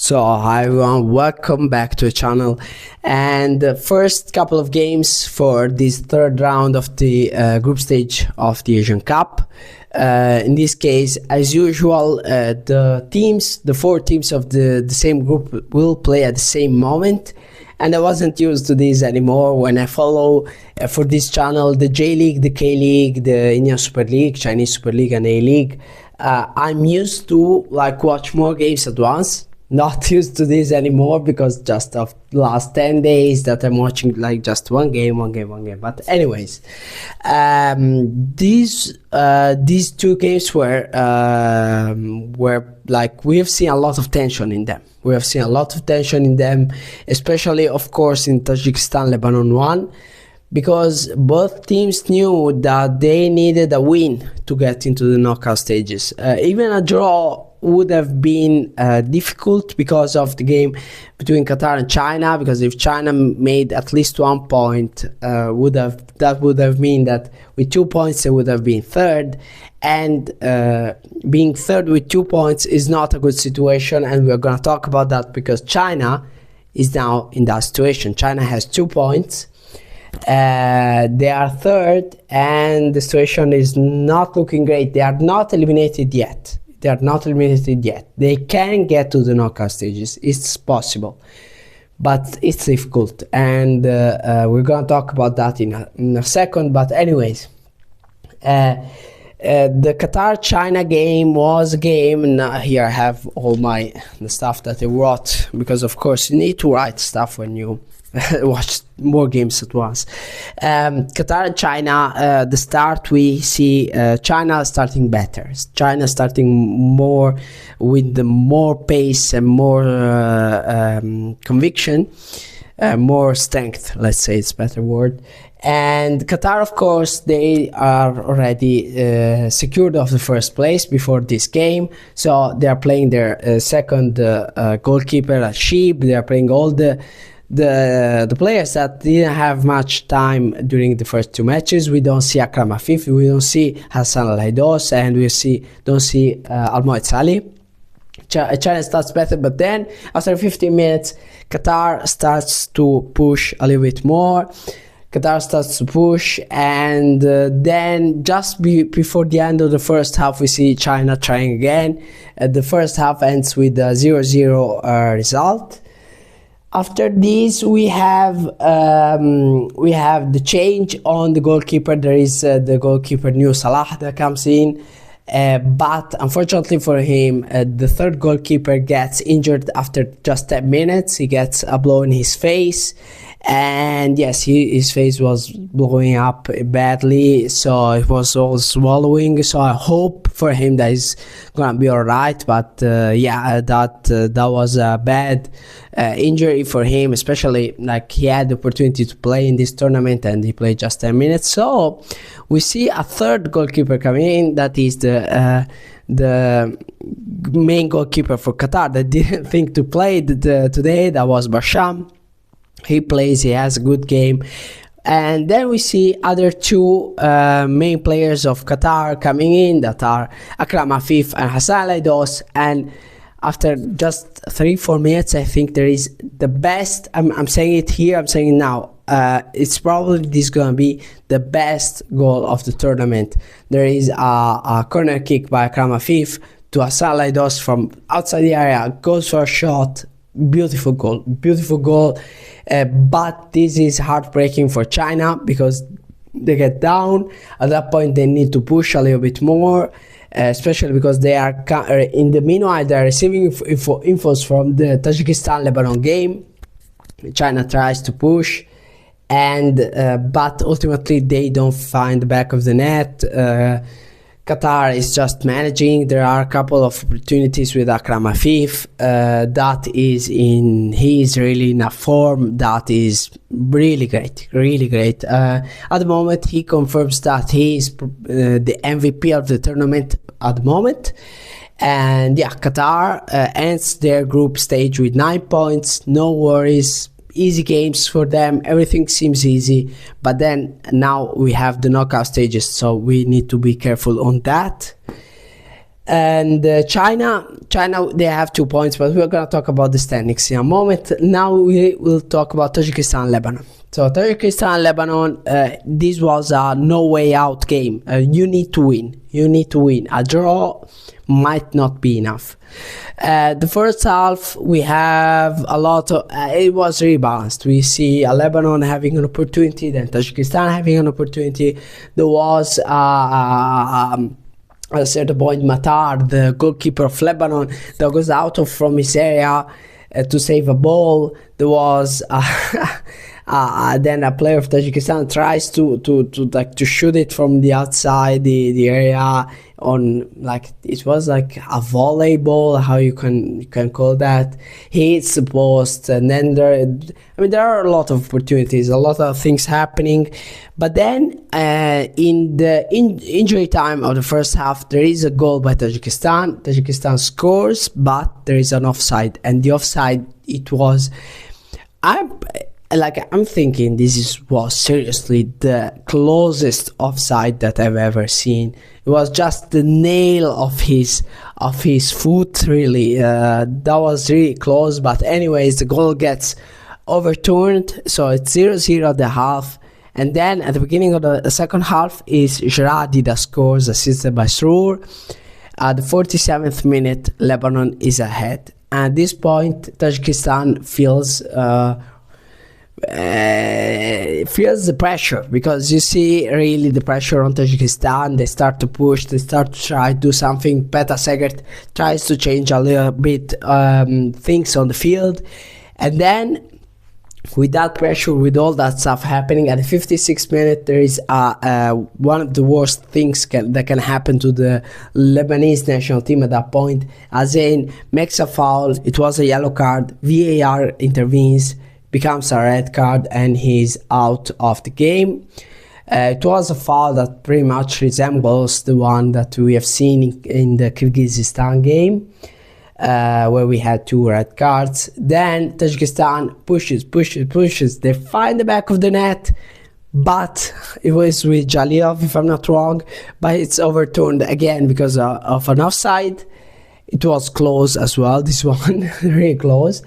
So hi everyone, welcome back to the channel. And the first couple of games for this third round of the group stage of the Asian Cup. In this case, as usual, the four teams of the same group will play at the same moment. And I wasn't used to this anymore when I follow for this channel the J League, the K League, the Indian Super League, Chinese Super League and A League. I'm used to watch more games at once. Not used to this anymore because just of the last 10 days that I'm watching just one game. But anyways, these two games were we have seen a lot of tension in them. Especially of course in Tajikistan Lebanon 1, because both teams knew that they needed a win to get into the knockout stages. Even a draw would have been difficult because of the game between Qatar and China, because if China made at least 1 point, that would have meant that with 2 points they would have been third, and being third with 2 points is not a good situation, and we're going to talk about that because China is now in that situation. China has 2 points. They are third and the situation is not looking great. They are not eliminated yet. They can get to the knockout stages. It's possible, but it's difficult, and we're going to talk about that in a second. But anyways, the Qatar-China game was a game, and here I have all the stuff that I wrote, because of course you need to write stuff when you watch more games at once. Qatar and China, the start we see China starting better. China starting more with the more pace and more conviction, more strength, let's say it's a better word. And Qatar, of course, they are already secured of the first place before this game, so they are playing their second goalkeeper Al-Shib. They are playing all the players that didn't have much time during the first two matches. We don't see Akram Afif, we don't see Hassan Al-Haidos, and we don't see Al-Moed Salih. China starts better, but then after 15 minutes Qatar starts to push a little bit more. And then just before the end of the first half we see China trying again. The first half ends with a 0-0 result. After this, we have the change on the goalkeeper. There is the goalkeeper New Salah that comes in, but unfortunately for him, the third goalkeeper gets injured after just 10 minutes. He gets a blow in his face, and yes, his face was blowing up badly, so it was all swallowing. So I hope for him that he's gonna be all right. But yeah, that was a bad injury for him, especially he had the opportunity to play in this tournament and he played just 10 minutes. So we see a third goalkeeper coming in. That is the main goalkeeper for Qatar that didn't think to play today. That was Basham. He plays, he has a good game. And then we see other two main players of Qatar coming in, that are Akram Afif and Hassan Al-Haidos. And after just 3-4 minutes, I think there is the best, I'm saying it here, I'm saying it now, it's probably this gonna be the best goal of the tournament. There is a corner kick by Akram Afif to Hassan Al-Haidos from outside the area, goes for a shot. Beautiful goal. But this is heartbreaking for China because they get down. At that point they need to push a little bit more, especially because they are in the meanwhile they are receiving infos from the Tajikistan-Lebanon game. China tries to push, and but ultimately they don't find the back of the net. Qatar is just managing. There are a couple of opportunities with Akram Afif. He is really in a form that is really great. At the moment, he confirms that he is the MVP of the tournament at the moment. And yeah, Qatar ends their group stage with 9 points. No worries. Easy games for them, everything seems easy, but then now we have the knockout stages, so we need to be careful on that. And China, they have 2 points, but we're going to talk about the standings in a moment. Now we will talk about Tajikistan, Lebanon. So Tajikistan, Lebanon, this was a no way out game. You need to win. You need to win. A draw might not be enough. The first half, we have a lot of, it was really balanced. We see Lebanon having an opportunity, then Tajikistan having an opportunity. There was at a certain point, Matar, the goalkeeper of Lebanon, that goes out from his area to save a ball. There was then a player of Tajikistan tries to shoot it from the outside the area on, like, it was like a volleyball, how you can call that. He hits the post, and then there are a lot of opportunities, a lot of things happening. But then in the injury time of the first half, there is a goal by Tajikistan. Tajikistan scores, but there is an offside, and the offside, it was, I'm thinking this was seriously the closest offside that I've ever seen. It was just the nail of his foot, really. That was really close, but anyways, the goal gets overturned, so it's 0-0 at the half. And then at the beginning of the second half is Jaradi that scores, assisted by Sroor. At the 47th minute, Lebanon is ahead. At this point, Tajikistan feels the pressure, because you see really the pressure on Tajikistan. They start to push, they start to try to do something. Peta Segert tries to change a little bit things on the field, and then with that pressure, with all that stuff happening, at the 56th minute, there is one of the worst things that can happen to the Lebanese national team at that point. Azain makes a foul, it was a yellow card, VAR intervenes, becomes a red card, and he's out of the game. It was a foul that pretty much resembles the one that we have seen in the Kyrgyzstan game, where we had 2 red cards. Then Tajikistan pushes. They find the back of the net, but it was with Jalilov, if I'm not wrong, but it's overturned again because of an offside. It was close as well, this one, really close.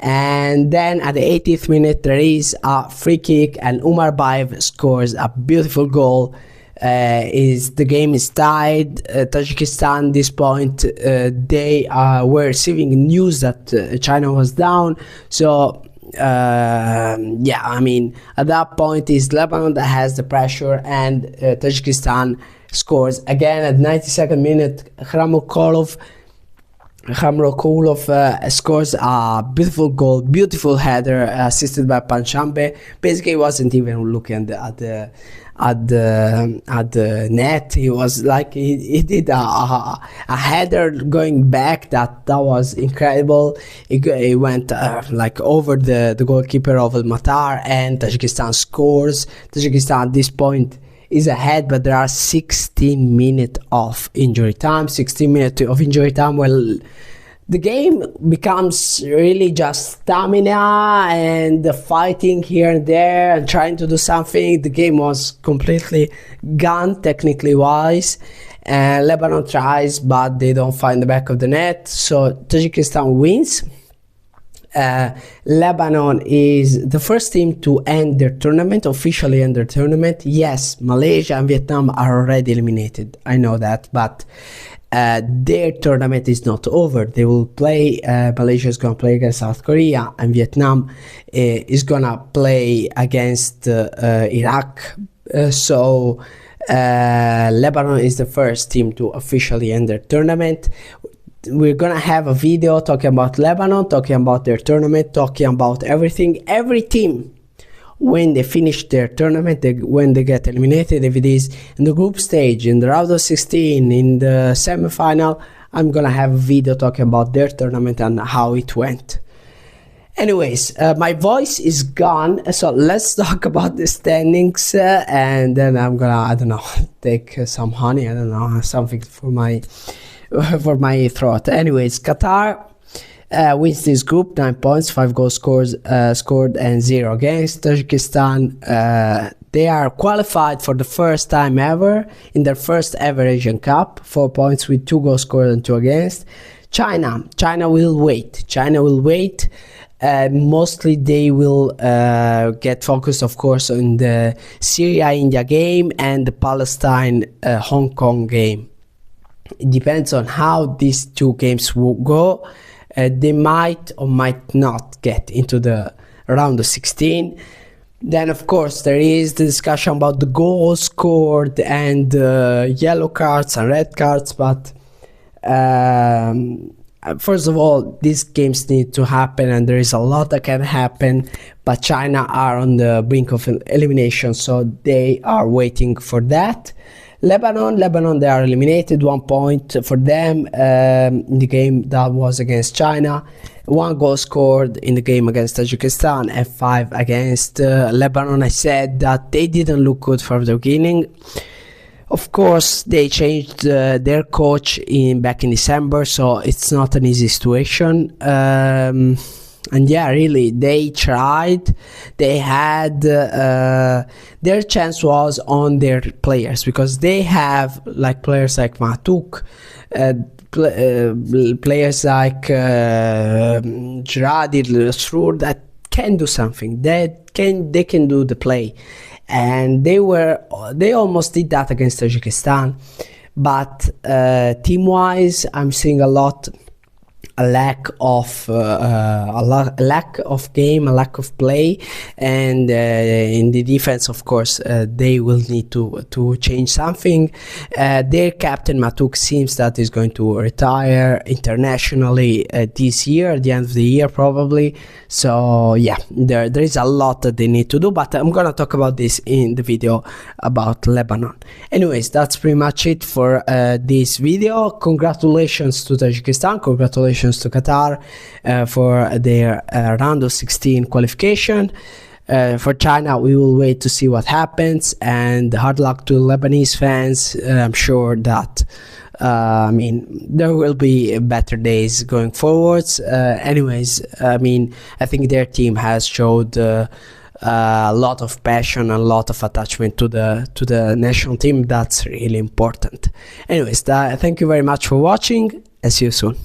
And then at the 80th minute, there is a free kick, and Umar Bayev scores a beautiful goal. The game is tied. Tajikistan, this point, they were receiving news that China was down. So yeah, I mean, at that point, it's Lebanon that has the pressure, and Tajikistan scores again at 92nd minute. Khamrokulov scores a beautiful goal, beautiful header, assisted by Panchambe. Basically, he wasn't even looking at the net. He was like, he did a header going back that was incredible. He went like over the goalkeeper of Matar, and Tajikistan scores. Tajikistan at this point is ahead, but there are 16 minutes of injury time. 16 minutes of injury time. Well, the game becomes really just stamina and the fighting here and there and trying to do something. The game was completely gone technically wise. Lebanon tries, but they don't find the back of the net. So Tajikistan wins. Lebanon is the first team to end their tournament, officially end their tournament. Yes, Malaysia and Vietnam are already eliminated, I know that, but their tournament is not over. They will play, Malaysia is going to play against South Korea, and Vietnam is going to play against Iraq. So Lebanon is the first team to officially end their tournament. We're gonna have a video talking about Lebanon, talking about their tournament, talking about everything. Every team, when they finish their tournament, when they get eliminated, if it is in the group stage, in the round of 16, in the semi-final, I'm gonna have a video talking about their tournament and how it went. Anyways, my voice is gone, so let's talk about the standings, and then I'm gonna, I don't know, take some honey, I don't know, something for my throat. Anyways, Qatar wins this group, 9 points, 5 goals scored and 0 against. Tajikistan They are qualified for the first time ever in their first ever Asian Cup, 4 points with 2 goals scored and 2 against. China will wait. Mostly they will get focused, of course, on the Syria-India game and the Palestine-Hong Kong game. It depends on how these 2 games will go. They might or might not get into the round of 16. Then, of course, there is the discussion about the goals scored and yellow cards and red cards, but first of all, these games need to happen, and there is a lot that can happen, but China are on the brink of elimination, so they are waiting for that. Lebanon, they are eliminated, 1 point for them in the game that was against China. 1 goal scored in the game against Tajikistan, and 5 against Lebanon. I said that they didn't look good from the beginning. Of course, they changed their coach back in December, so it's not an easy situation. And yeah, really, they tried. They had their chance was on their players, because they have players like Matuk, players like Jradi, Sroor, that can do something. They can do the play, and they almost did that against Tajikistan. But team-wise, I'm seeing a lack of game, a lack of play, and in the defense, of course, they will need to change something. Their captain Matuk seems that he's going to retire internationally this year, at the end of the year probably. So yeah, there is a lot that they need to do, but I'm gonna talk about this in the video about Lebanon. Anyways, that's pretty much it for this video. Congratulations to Tajikistan, congratulations to Qatar for their round of 16 qualification. For China, we will wait to see what happens, and hard luck to Lebanese fans. I'm sure that there will be better days going forwards. Anyways, I think their team has showed a lot of passion and a lot of attachment to the national team. That's really important. Anyways, thank you very much for watching, and see you soon.